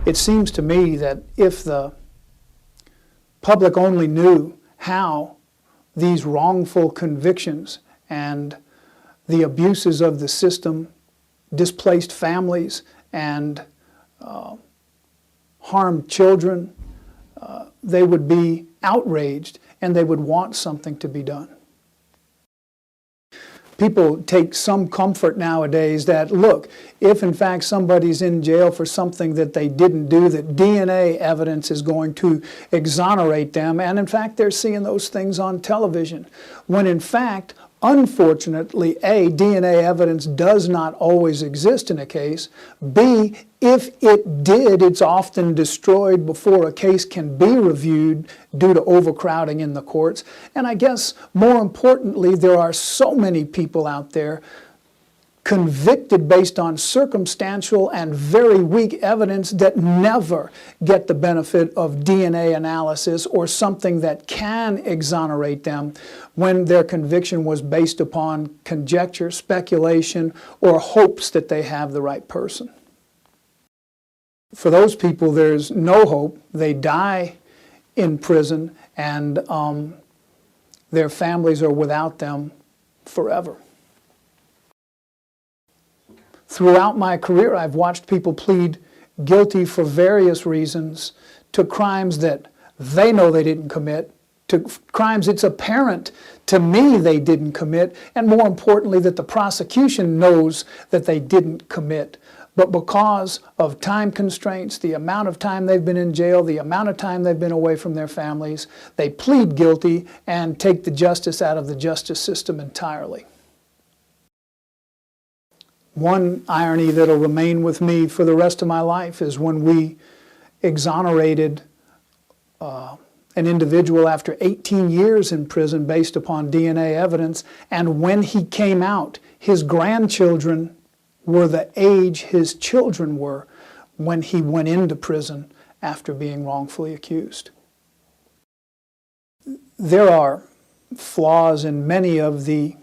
It seems to me that if the public only knew how these wrongful convictions and the abuses of the system displaced families and harmed children, they would be outraged and they would want something to be done. People take some comfort nowadays that, look, if in fact somebody's in jail for something that they didn't do, that DNA evidence is going to exonerate them, and in fact they're seeing those things on television, when in fact, unfortunately, A, DNA evidence does not always exist in a case. B, if it did, it's often destroyed before a case can be reviewed due to overcrowding in the courts. And I guess more importantly, there are so many people out there convicted based on circumstantial and very weak evidence that never get the benefit of DNA analysis or something that can exonerate them when their conviction was based upon conjecture, speculation, or hopes that they have the right person. For those people, there's no hope. They die in prison, and their families are without them forever. Throughout my career, I've watched people plead guilty for various reasons to crimes that they know they didn't commit, to crimes it's apparent to me they didn't commit, and more importantly, that the prosecution knows that they didn't commit. But because of time constraints, the amount of time they've been in jail, the amount of time they've been away from their families, they plead guilty and take the justice out of the justice system entirely. One irony that'll remain with me for the rest of my life is when we exonerated an individual after 18 years in prison based upon DNA evidence, and when he came out, his grandchildren were the age his children were when he went into prison after being wrongfully accused. There are flaws in many of the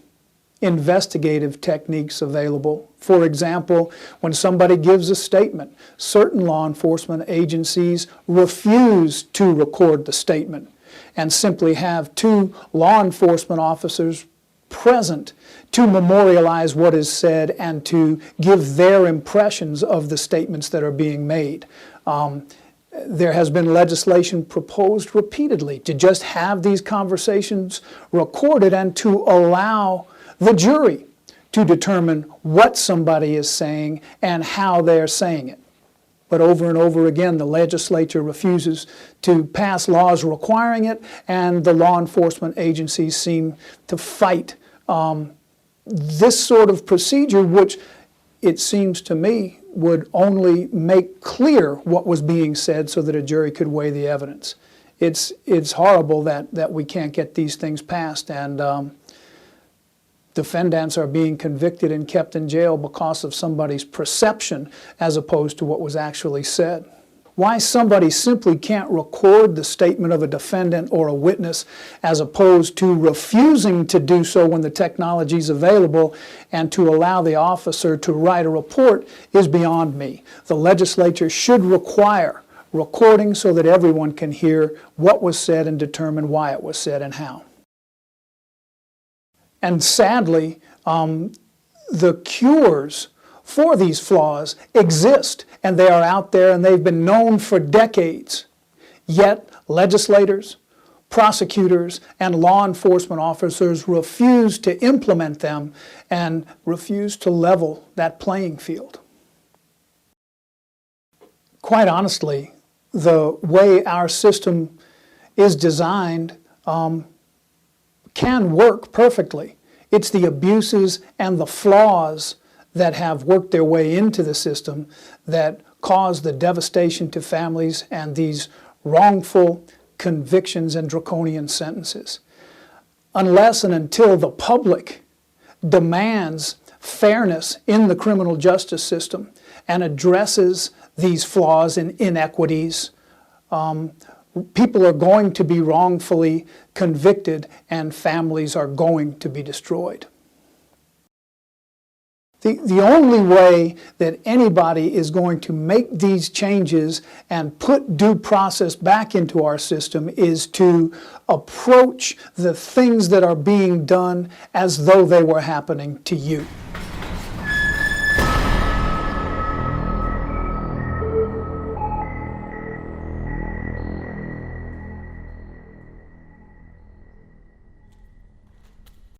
investigative techniques available. For example, when somebody gives a statement, certain law enforcement agencies refuse to record the statement and simply have two law enforcement officers present to memorialize what is said and to give their impressions of the statements that are being made. There has been legislation proposed repeatedly to just have these conversations recorded and to allow the jury to determine what somebody is saying and how they're saying it. But over and over again, the legislature refuses to pass laws requiring it, and the law enforcement agencies seem to fight this sort of procedure, which it seems to me would only make clear what was being said so that a jury could weigh the evidence. It's horrible that we can't get these things passed, and defendants are being convicted and kept in jail because of somebody's perception as opposed to what was actually said. Why somebody simply can't record the statement of a defendant or a witness as opposed to refusing to do so when the technology is available and to allow the officer to write a report is beyond me. The legislature should require recording so that everyone can hear what was said and determine why it was said and how. And sadly, the cures for these flaws exist, and they are out there, and they've been known for decades. Yet legislators, prosecutors, and law enforcement officers refuse to implement them and refuse to level that playing field. Quite honestly, the way our system is designed can work perfectly. It's the abuses and the flaws that have worked their way into the system that cause the devastation to families and these wrongful convictions and draconian sentences. Unless and until the public demands fairness in the criminal justice system and addresses these flaws and inequities, people are going to be wrongfully convicted and families are going to be destroyed. The only way that anybody is going to make these changes and put due process back into our system is to approach the things that are being done as though they were happening to you.